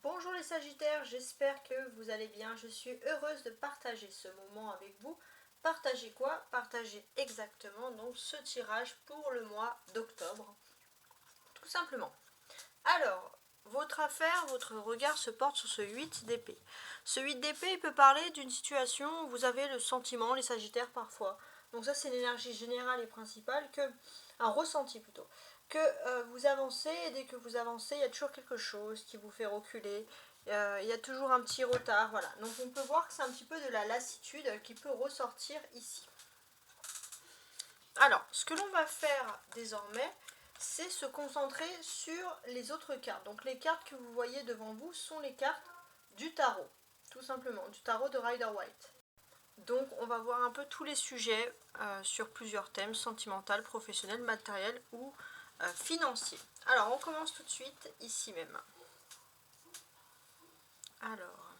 Bonjour les Sagittaires, j'espère que vous allez bien. Je suis heureuse de partager ce moment avec vous. Partager quoi? Partager exactement donc ce tirage pour le mois d'octobre. Tout simplement. Alors, votre affaire, votre regard se porte sur ce 8 d'épée. Ce 8 d'épée, il peut parler d'une situation où vous avez le sentiment, les Sagittaires parfois. Donc ça c'est l'énergie générale et principale, un ressenti plutôt. Que vous avancez et dès que vous avancez, il y a toujours quelque chose qui vous fait reculer. Il y a toujours un petit retard, voilà. Donc on peut voir que c'est un petit peu de la lassitude qui peut ressortir ici. Alors, ce que l'on va faire désormais, c'est se concentrer sur les autres cartes. Donc les cartes que vous voyez devant vous sont les cartes du tarot, tout simplement, du tarot de Rider-Waite. Donc on va voir un peu tous les sujets sur plusieurs thèmes, sentimental, professionnel, matériel ou financier. Alors on commence tout de suite ici même. Alors,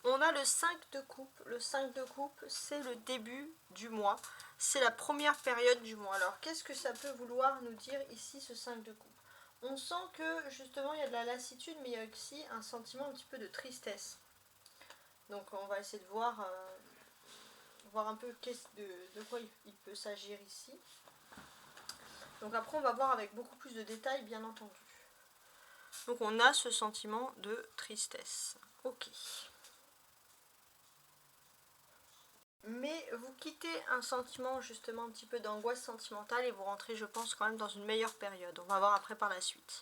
on a le 5 de coupe. Le 5 de coupe, c'est le début du mois. C'est la première période du mois. Alors qu'est-ce que ça peut vouloir nous dire ici ce 5 de coupe? On sent que justement il y a de la lassitude, mais il y a aussi un sentiment un petit peu de tristesse. Donc on va essayer de voir un peu de quoi il peut s'agir ici. Donc après on va voir avec beaucoup plus de détails bien entendu. Donc on a ce sentiment de tristesse. Ok. Mais vous quittez un sentiment justement un petit peu d'angoisse sentimentale et vous rentrez je pense quand même dans une meilleure période. On va voir après par la suite.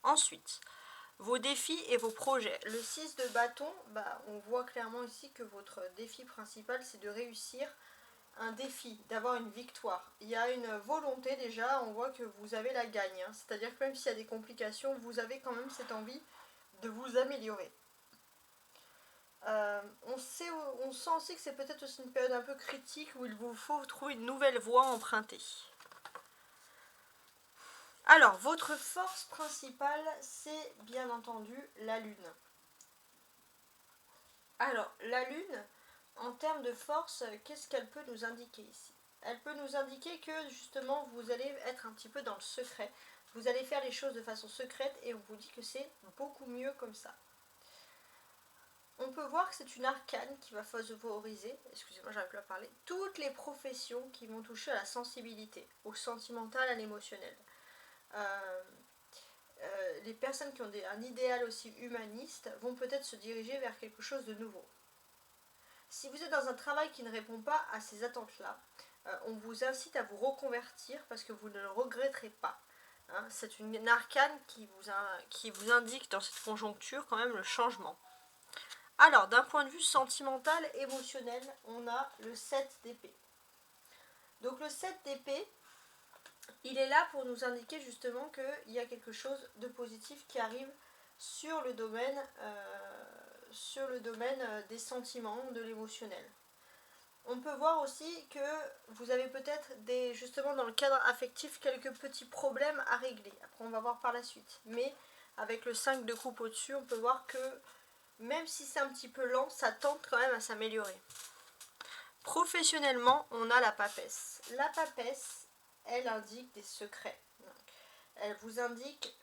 Ensuite, vos défis et vos projets. Le 6 de bâton, on voit clairement ici que votre défi principal c'est de réussir un défi, d'avoir une victoire. Il y a une volonté déjà, on voit que vous avez la gagne. Hein. C'est-à-dire que même s'il y a des complications, vous avez quand même cette envie de vous améliorer. On sent aussi que c'est peut-être aussi une période un peu critique où il vous faut trouver une nouvelle voie empruntée. Alors, votre force principale, c'est bien entendu la Lune. Alors, la Lune, en termes de force, qu'est-ce qu'elle peut nous indiquer ici? Elle peut nous indiquer que justement vous allez être un petit peu dans le secret. Vous allez faire les choses de façon secrète et on vous dit que c'est beaucoup mieux comme ça. On peut voir que c'est une arcane qui va favoriser, excusez-moi j'arrive plus à parler, toutes les professions qui vont toucher à la sensibilité, au sentimental, à l'émotionnel. Les personnes qui ont un idéal aussi humaniste vont peut-être se diriger vers quelque chose de nouveau. Si vous êtes dans un travail qui ne répond pas à ces attentes-là, on vous incite à vous reconvertir parce que vous ne le regretterez pas. Hein, c'est une arcane qui vous indique dans cette conjoncture quand même le changement. Alors, d'un point de vue sentimental, émotionnel, on a le 7 d'épée. Donc le 7 d'épée, il est là pour nous indiquer justement qu'il y a quelque chose de positif qui arrive sur le domaine des sentiments, de l'émotionnel. On peut voir aussi que vous avez peut-être justement dans le cadre affectif quelques petits problèmes à régler. Après on va voir par la suite. Mais avec le 5 de coupe au-dessus, on peut voir que même si c'est un petit peu lent, ça tente quand même à s'améliorer. Professionnellement, on a la papesse. La papesse, elle indique des secrets. Elle vous indique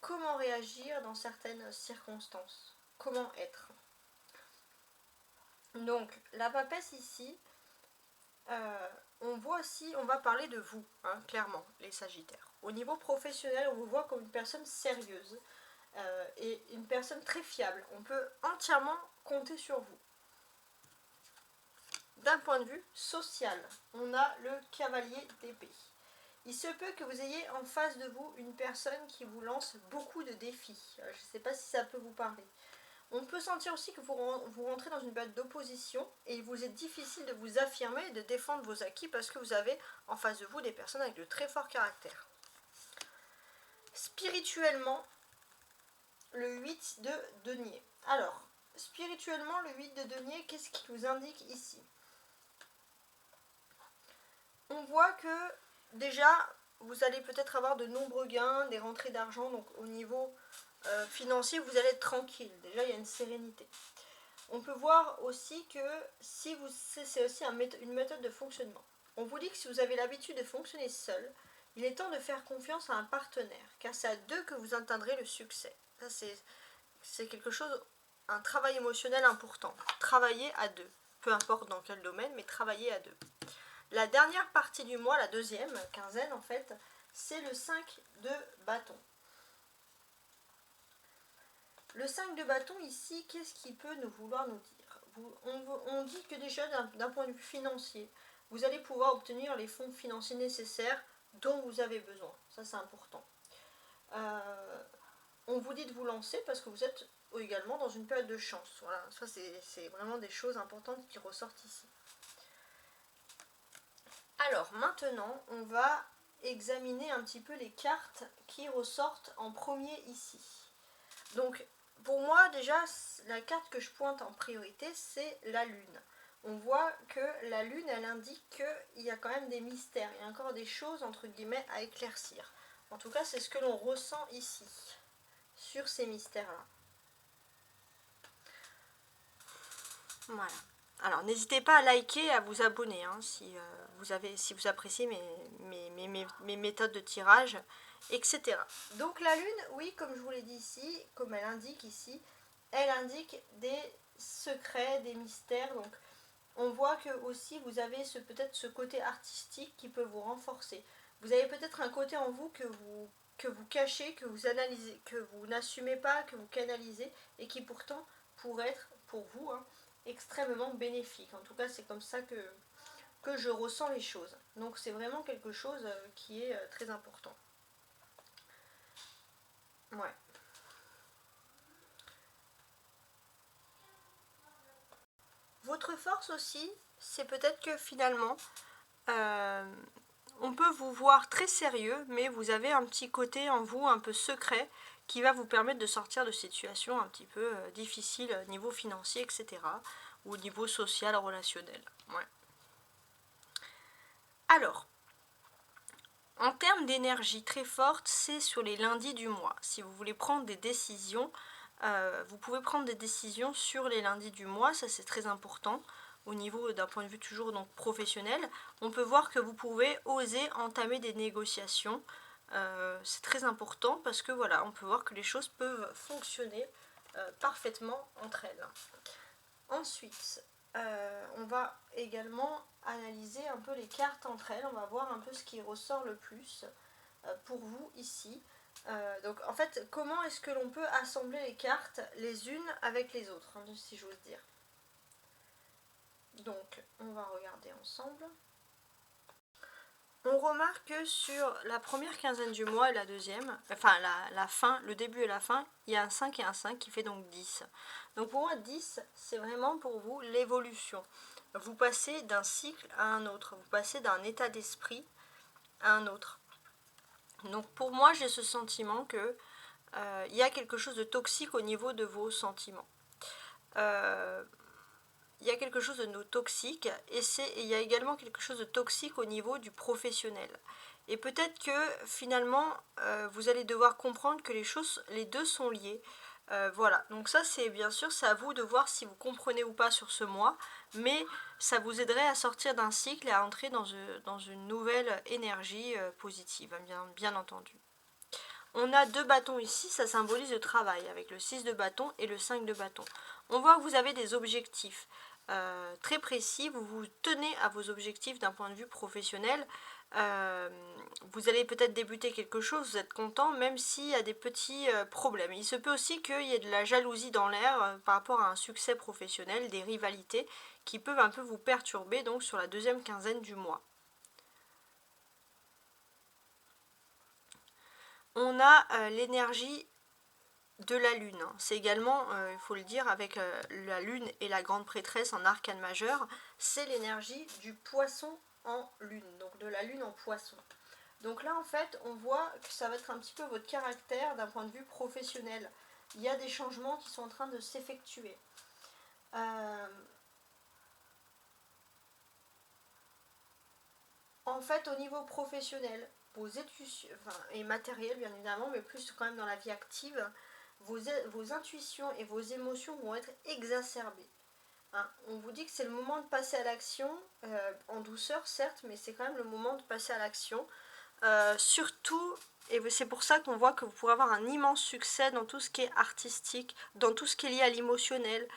comment réagir dans certaines circonstances. Comment être. Donc, la papesse ici, on va parler de vous, hein, clairement, les Sagittaires. Au niveau professionnel, on vous voit comme une personne sérieuse et une personne très fiable. On peut entièrement compter sur vous. D'un point de vue social, on a le cavalier d'épée. Il se peut que vous ayez en face de vous une personne qui vous lance beaucoup de défis. Je ne sais pas si ça peut vous parler. On peut sentir aussi que vous rentrez dans une période d'opposition et il vous est difficile de vous affirmer et de défendre vos acquis parce que vous avez en face de vous des personnes avec de très forts caractères. Spirituellement, le 8 de denier. Alors, spirituellement, le 8 de denier, qu'est-ce qui vous indique ici? On voit que déjà, vous allez peut-être avoir de nombreux gains, des rentrées d'argent, donc au niveau financier, vous allez être tranquille. Déjà, il y a une sérénité. On peut voir aussi que c'est aussi une méthode de fonctionnement. On vous dit que si vous avez l'habitude de fonctionner seul, Il est temps de faire confiance à un partenaire, car c'est à deux que vous atteindrez le succès. Ça, c'est quelque chose, un travail émotionnel important. Travailler à deux, peu importe dans quel domaine, mais travailler à deux. La dernière partie du mois, la deuxième quinzaine en fait, c'est le 5 de bâton. Le 5 de bâton ici, qu'est-ce qu'il peut nous vouloir nous dire? On dit que déjà d'un point de vue financier, vous allez pouvoir obtenir les fonds financiers nécessaires dont vous avez besoin. Ça c'est important. On vous dit de vous lancer parce que vous êtes également dans une période de chance. Voilà, ça c'est vraiment des choses importantes qui ressortent ici. Alors maintenant, on va examiner un petit peu les cartes qui ressortent en premier ici. Donc pour moi déjà, la carte que je pointe en priorité, c'est la lune. On voit que la lune, elle indique qu'il y a quand même des mystères, il y a encore des choses entre guillemets à éclaircir. En tout cas, c'est ce que l'on ressent ici, sur ces mystères-là. Voilà. Alors n'hésitez pas à liker et à vous abonner hein, si vous appréciez mes méthodes de tirage, etc. Donc la lune, oui, comme je vous l'ai dit ici, comme elle indique ici, elle indique des secrets, des mystères. Donc on voit que aussi vous avez peut-être ce côté artistique qui peut vous renforcer. Vous avez peut-être un côté en vous que vous cachez, que vous analysez, que vous n'assumez pas, que vous canalisez et qui pourtant pourrait être pour vous extrêmement bénéfique. En tout cas, c'est comme ça que je ressens les choses. Donc c'est vraiment quelque chose qui est très important. Ouais. Votre force aussi, c'est peut-être que finalement, on peut vous voir très sérieux, mais vous avez un petit côté en vous un peu secret qui va vous permettre de sortir de situations un petit peu difficiles niveau financier, etc. ou au niveau social, relationnel. Ouais. Alors, en termes d'énergie très forte, c'est sur les lundis du mois. Si vous voulez prendre des décisions, vous pouvez prendre des décisions sur les lundis du mois, ça c'est très important. Au niveau d'un point de vue toujours donc professionnel, on peut voir que vous pouvez oser entamer des négociations. C'est très important parce que voilà, on peut voir que les choses peuvent fonctionner parfaitement entre elles. Ensuite, on va également analyser un peu les cartes entre elles. On va voir un peu ce qui ressort le plus pour vous ici. Donc en fait, comment est-ce que l'on peut assembler les cartes les unes avec les autres, hein, si j'ose dire. Donc on va regarder ensemble. On remarque que sur la première quinzaine du mois et la deuxième, enfin la fin, le début et la fin, il y a un 5 et un 5 qui fait donc 10. Donc pour moi 10, c'est vraiment pour vous l'évolution. Vous passez d'un cycle à un autre, vous passez d'un état d'esprit à un autre. Donc pour moi j'ai ce sentiment que il y a quelque chose de toxique au niveau de vos sentiments. Il y a quelque chose de toxique et il y a également quelque chose de toxique au niveau du professionnel. Et peut-être que finalement, vous allez devoir comprendre que les deux sont liés. Voilà, donc ça c'est bien sûr, c'est à vous de voir si vous comprenez ou pas sur ce mois, mais ça vous aiderait à sortir d'un cycle et à entrer dans une nouvelle énergie positive, bien entendu. On a deux bâtons ici, ça symbolise le travail, avec le 6 de bâton et le 5 de bâton. On voit que vous avez des objectifs très précis, vous vous tenez à vos objectifs d'un point de vue professionnel. Vous allez peut-être débuter quelque chose, vous êtes content, même s'il y a des petits problèmes. Il se peut aussi qu'il y ait de la jalousie dans l'air par rapport à un succès professionnel, des rivalités qui peuvent un peu vous perturber donc sur la deuxième quinzaine du mois. On a l'énergie de la lune. C'est également, il faut le dire, avec la lune et la grande prêtresse en arcane majeur, c'est l'énergie du poisson en lune, donc de la lune en poisson. Donc là en fait on voit que ça va être un petit peu votre caractère d'un point de vue professionnel. Il y a des changements qui sont en train de s'effectuer. En fait au niveau professionnel, vos études, et matériel bien évidemment, mais plus quand même dans la vie active, vos intuitions et vos émotions vont être exacerbées. Hein, on vous dit que c'est le moment de passer à l'action, en douceur certes, mais c'est quand même le moment de passer à l'action. Surtout, et c'est pour ça qu'on voit que vous pourrez avoir un immense succès dans tout ce qui est artistique, dans tout ce qui est lié à l'émotionnel,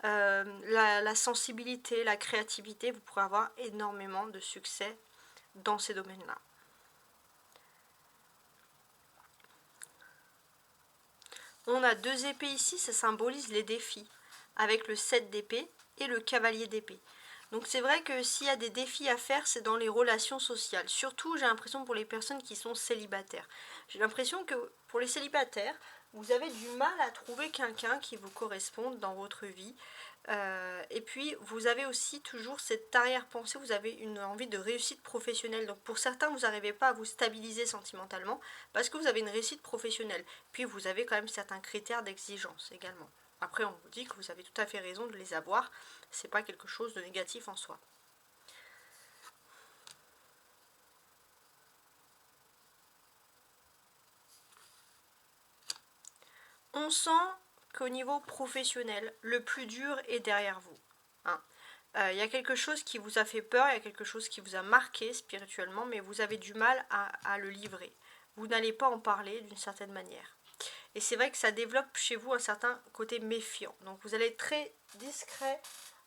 la sensibilité, la créativité, vous pourrez avoir énormément de succès dans ces domaines-là. On a 2 épées ici, ça symbolise les défis, avec le 7 d'épée et le cavalier d'épée. Donc c'est vrai que s'il y a des défis à faire, c'est dans les relations sociales. Surtout, j'ai l'impression pour les personnes qui sont célibataires. J'ai l'impression que pour les célibataires, vous avez du mal à trouver quelqu'un qui vous corresponde dans votre vie. Et puis, vous avez aussi toujours cette arrière-pensée, vous avez une envie de réussite professionnelle. Donc pour certains, vous n'arrivez pas à vous stabiliser sentimentalement parce que vous avez une réussite professionnelle. Puis vous avez quand même certains critères d'exigence également. Après, on vous dit que vous avez tout à fait raison de les avoir. C'est pas quelque chose de négatif en soi. On sent qu'au niveau professionnel, le plus dur est derrière vous. Hein. Il y a quelque chose qui vous a fait peur, il y a quelque chose qui vous a marqué spirituellement, mais vous avez du mal à le livrer. Vous n'allez pas en parler d'une certaine manière. Et c'est vrai que ça développe chez vous un certain côté méfiant. Donc vous allez être très discret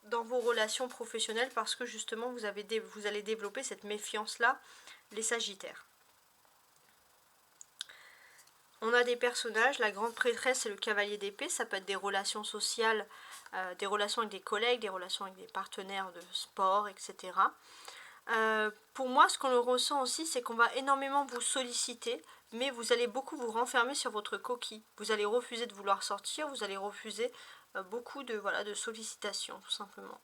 dans vos relations professionnelles parce que justement vous allez développer cette méfiance-là, les Sagittaires. On a des personnages, la grande prêtresse et le cavalier d'épée, ça peut être des relations sociales, des relations avec des collègues, des relations avec des partenaires de sport, etc. Pour moi, ce qu'on le ressent aussi, c'est qu'on va énormément vous solliciter, mais vous allez beaucoup vous renfermer sur votre coquille. Vous allez refuser de vouloir sortir, vous allez refuser beaucoup de sollicitations, tout simplement.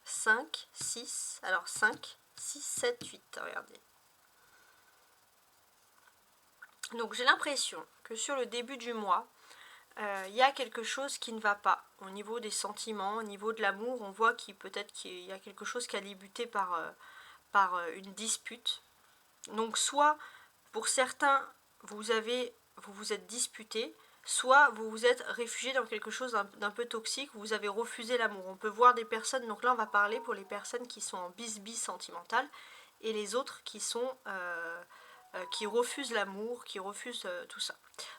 5, 6, alors 5, 6, 7, 8, regardez. Donc j'ai l'impression que sur le début du mois, il y a quelque chose qui ne va pas au niveau des sentiments, au niveau de l'amour. On voit peut-être qu'il y a quelque chose qui a débuté par une dispute. Donc soit pour certains vous vous êtes disputé, soit vous vous êtes réfugié dans quelque chose d'un peu toxique, vous avez refusé l'amour. On peut voir des personnes, donc là on va parler pour les personnes qui sont en bis-bis sentimental et les autres qui sont qui refusent l'amour, qui refusent tout ça.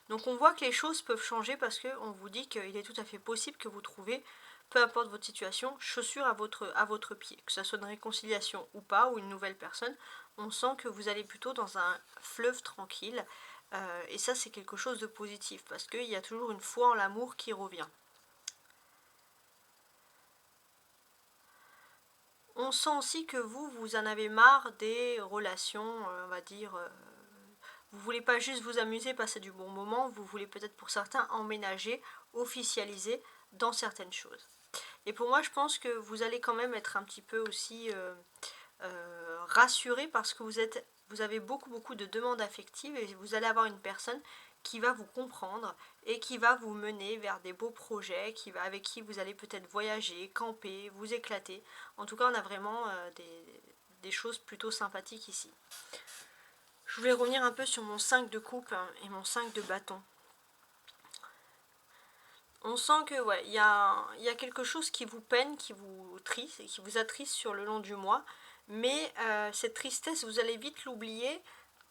Donc on voit que les choses peuvent changer parce qu'on vous dit qu'il est tout à fait possible que vous trouviez, peu importe votre situation, chaussure à votre pied. Que ce soit une réconciliation ou pas, ou une nouvelle personne, on sent que vous allez plutôt dans un fleuve tranquille. Et ça c'est quelque chose de positif parce qu'il y a toujours une foi en l'amour qui revient. On sent aussi que vous en avez marre des relations, on va dire, vous voulez pas juste vous amuser, passer du bon moment, vous voulez peut-être pour certains emménager, officialiser dans certaines choses. Et pour moi, je pense que vous allez quand même être un petit peu aussi rassuré parce que vous avez beaucoup de demandes affectives et vous allez avoir une personne qui va vous comprendre et qui va vous mener vers des beaux projets, avec qui vous allez peut-être voyager, camper, vous éclater. En tout cas, on a vraiment des choses plutôt sympathiques ici. Je voulais revenir un peu sur mon 5 de coupe et mon 5 de bâton. On sent que ouais, il y a quelque chose qui vous peine, qui vous triste et qui vous attriste sur le long du mois. Mais cette tristesse, vous allez vite l'oublier.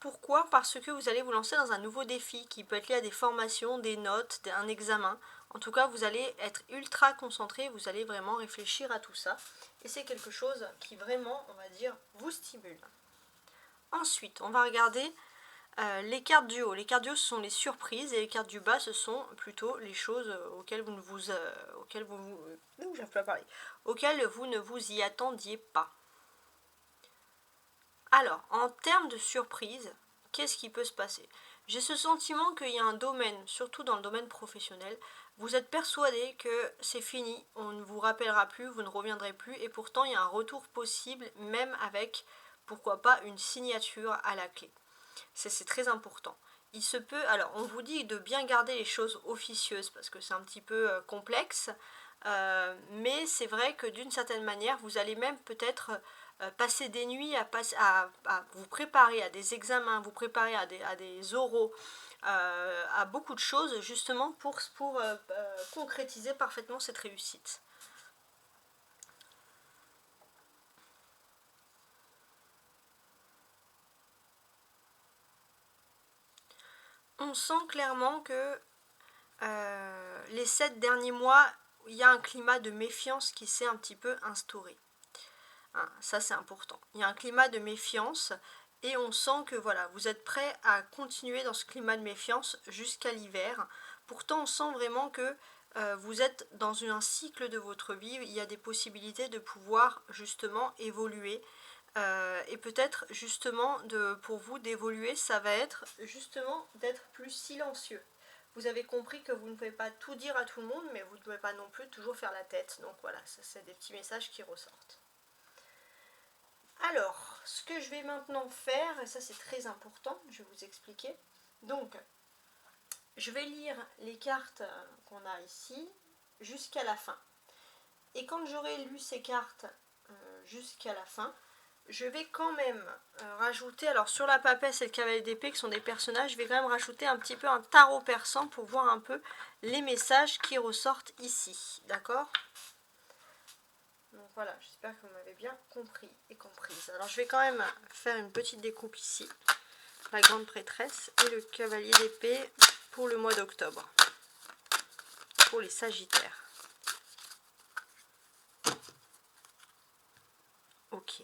Pourquoi? Parce que vous allez vous lancer dans un nouveau défi qui peut être lié à des formations, des notes, un examen. En tout cas, vous allez être ultra concentré, vous allez vraiment réfléchir à tout ça. Et c'est quelque chose qui vraiment, on va dire, vous stimule. Ensuite, on va regarder les cartes du haut. Les cartes du haut, ce sont les surprises et les cartes du bas, ce sont plutôt les choses auxquelles vous ne vous y attendiez pas. Alors, en termes de surprise, qu'est-ce qui peut se passer? J'ai ce sentiment qu'il y a un domaine, surtout dans le domaine professionnel, vous êtes persuadé que c'est fini, on ne vous rappellera plus, vous ne reviendrez plus, et pourtant il y a un retour possible, même avec, pourquoi pas, une signature à la clé. C'est très important. Il se peut, alors on vous dit de bien garder les choses officieuses parce que c'est un petit peu complexe, mais c'est vrai que d'une certaine manière, vous allez même peut-être passer des nuits à vous préparer à des examens, vous préparer à des oraux, à beaucoup de choses justement pour concrétiser parfaitement cette réussite. On sent clairement que les 7 derniers mois, il y a un climat de méfiance qui s'est un petit peu instauré. Hein, ça c'est important. Il y a un climat de méfiance et on sent que voilà, vous êtes prêt à continuer dans ce climat de méfiance jusqu'à l'hiver. Pourtant on sent vraiment que vous êtes dans un cycle de votre vie, il y a des possibilités de pouvoir justement évoluer. Et peut-être justement pour vous d'évoluer, ça va être justement d'être plus silencieux. Vous avez compris que vous ne pouvez pas tout dire à tout le monde, mais vous ne pouvez pas non plus toujours faire la tête. Donc voilà, ça c'est des petits messages qui ressortent. Alors, ce que je vais maintenant faire, et ça c'est très important, je vais vous expliquer. Donc, je vais lire les cartes qu'on a ici jusqu'à la fin. Et quand j'aurai lu ces cartes jusqu'à la fin, je vais quand même rajouter, alors sur la papesse et le cavalier d'épée qui sont des personnages, je vais quand même rajouter un petit peu un tarot persan pour voir un peu les messages qui ressortent ici, d'accord? Donc voilà, j'espère que vous m'avez bien compris et comprise. Alors je vais quand même faire une petite découpe ici, la grande prêtresse et le cavalier d'épée pour le mois d'octobre, pour les sagittaires. Ok.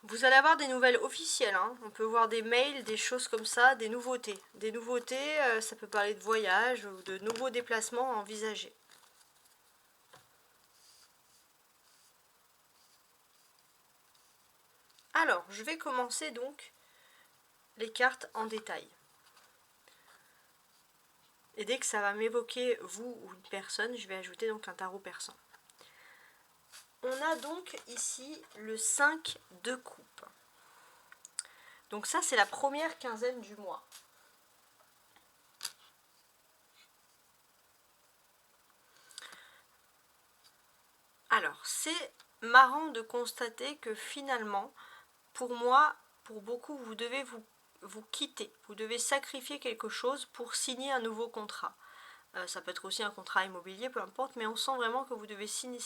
Vous allez avoir des nouvelles officielles, hein. On peut voir des mails, des choses comme ça, des nouveautés. Des nouveautés, ça peut parler de voyage ou de nouveaux déplacements à envisager. Alors, je vais commencer donc les cartes en détail. Et dès que ça va m'évoquer vous ou une personne, je vais ajouter donc un tarot persan. On a donc ici le 5 de coupe. Donc ça, c'est la première quinzaine du mois. Alors, c'est marrant de constater que finalement, pour moi, pour beaucoup, vous devez vous quitter. Vous devez sacrifier quelque chose pour signer un nouveau contrat. Ça peut être aussi un contrat immobilier, peu importe, mais on sent vraiment que vous devez signer...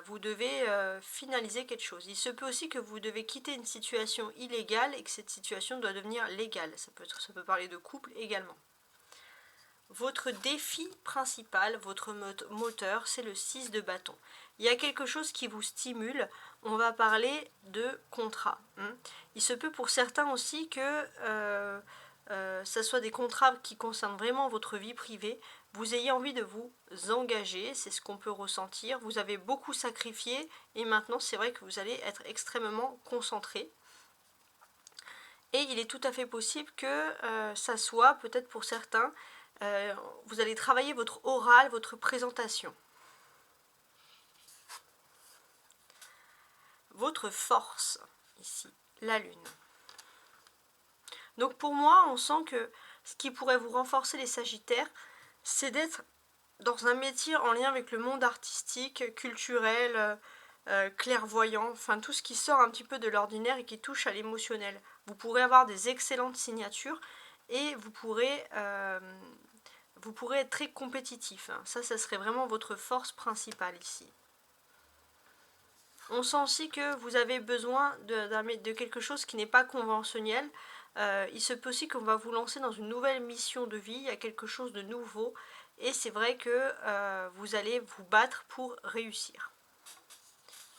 vous devez finaliser quelque chose. Il se peut aussi que vous devez quitter une situation illégale et que cette situation doit devenir légale. Ça peut parler de couple également. Votre défi principal, votre moteur, c'est le 6 de bâton. Il y a quelque chose qui vous stimule. On va parler de contrat. Il se peut pour certains aussi que ça soit des contrats qui concernent vraiment votre vie privée. Vous ayez envie de vous engager, c'est ce qu'on peut ressentir. Vous avez beaucoup sacrifié et maintenant c'est vrai que vous allez être extrêmement concentré. Et il est tout à fait possible que ça soit, peut-être pour certains, vous allez travailler votre oral, votre présentation. Votre force, ici, la lune. Donc pour moi, on sent que ce qui pourrait vous renforcer les sagittaires, c'est d'être dans un métier en lien avec le monde artistique, culturel, clairvoyant, enfin tout ce qui sort un petit peu de l'ordinaire et qui touche à l'émotionnel. Vous pourrez avoir des excellentes signatures et vous pourrez être très compétitif. Ça serait vraiment votre force principale ici. On sent aussi que vous avez besoin de quelque chose qui n'est pas conventionnel. Il se peut aussi qu'on va vous lancer dans une nouvelle mission de vie, il y a quelque chose de nouveau. Et c'est vrai que vous allez vous battre pour réussir.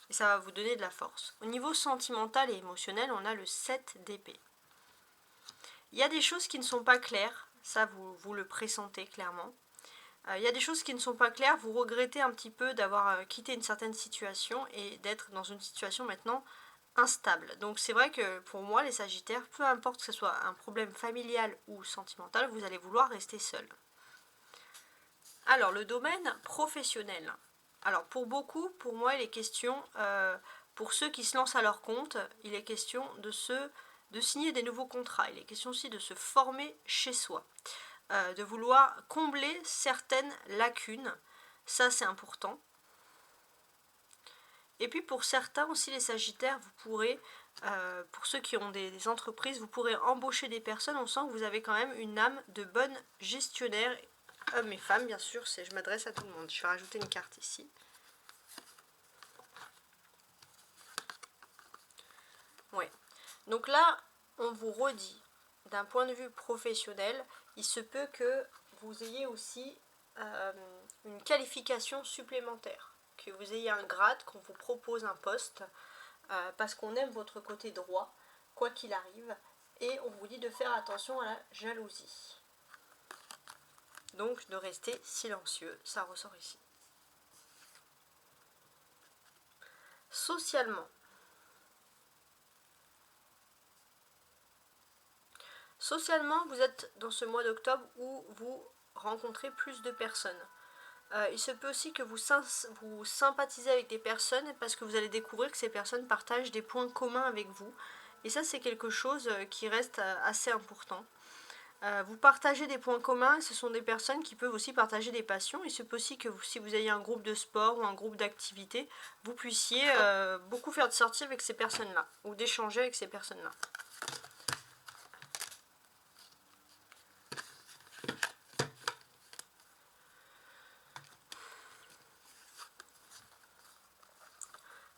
Et ça va vous donner de la force. Au niveau sentimental et émotionnel, on a le 7 d'épée. Il y a des choses qui ne sont pas claires, ça vous le pressentez clairement. Il y a des choses qui ne sont pas claires, vous regrettez un petit peu d'avoir quitté une certaine situation et d'être dans une situation maintenant instable. Donc c'est vrai que pour moi, les sagittaires, peu importe que ce soit un problème familial ou sentimental, vous allez vouloir rester seul. Alors le domaine professionnel. Alors pour beaucoup, pour moi, il est question, pour ceux qui se lancent à leur compte, il est question de signer des nouveaux contrats. Il est question aussi de se former chez soi. De vouloir combler certaines lacunes, ça c'est important. Et puis pour certains aussi les sagittaires, vous pourrez, pour ceux qui ont des entreprises, vous pourrez embaucher des personnes. On sent que vous avez quand même une âme de bonne gestionnaire, hommes et femmes bien sûr, je m'adresse à tout le monde. Je vais rajouter une carte ici. Ouais. Donc là, on vous redit, d'un point de vue professionnel, il se peut que vous ayez aussi une qualification supplémentaire, que vous ayez un grade, qu'on vous propose un poste, parce qu'on aime votre côté droit, quoi qu'il arrive, et on vous dit de faire attention à la jalousie. Donc de rester silencieux, ça ressort ici. Socialement. Socialement, vous êtes dans ce mois d'octobre où vous rencontrez plus de personnes. Il se peut aussi que vous sympathisez avec des personnes parce que vous allez découvrir que ces personnes partagent des points communs avec vous. Et ça, c'est quelque chose qui reste assez important. Vous partagez des points communs et ce sont des personnes qui peuvent aussi partager des passions. Il se peut aussi que si vous ayez un groupe de sport ou un groupe d'activités, vous puissiez beaucoup faire de sorties avec ces personnes-là ou d'échanger avec ces personnes-là.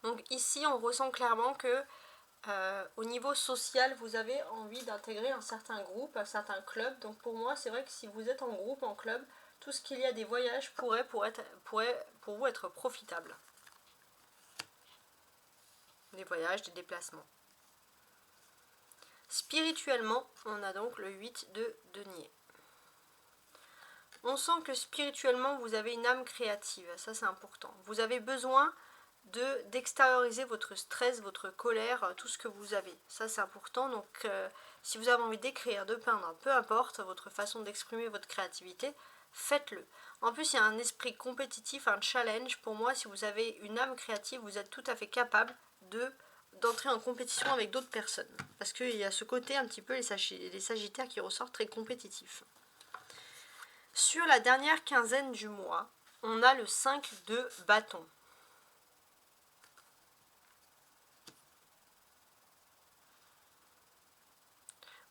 Donc ici, on ressent clairement que au niveau social, vous avez envie d'intégrer un certain groupe, un certain club. Donc pour moi, c'est vrai que si vous êtes en groupe, en club, tout ce qu'il y a des voyages pourrait pour vous être profitable. Des voyages, des déplacements. Spirituellement, on a donc le 8 de denier. On sent que spirituellement, vous avez une âme créative. Ça, c'est important. Vous avez besoin d'extérioriser votre stress, votre colère, tout ce que vous avez. Ça, c'est important. Donc, si vous avez envie d'écrire, de peindre, peu importe votre façon d'exprimer votre créativité, faites-le. En plus, il y a un esprit compétitif, un challenge. Pour moi, si vous avez une âme créative, vous êtes tout à fait capable d'entrer en compétition avec d'autres personnes. Parce qu'il y a ce côté un petit peu, les Sagittaires qui ressortent très compétitifs. Sur la dernière quinzaine du mois, on a le 5 de bâton.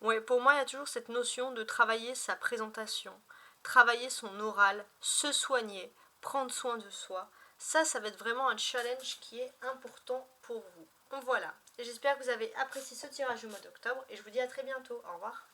Ouais, pour moi, il y a toujours cette notion de travailler sa présentation, travailler son oral, se soigner, prendre soin de soi. Ça va être vraiment un challenge qui est important pour vous. Donc voilà, j'espère que vous avez apprécié ce tirage du mois d'octobre et je vous dis à très bientôt. Au revoir.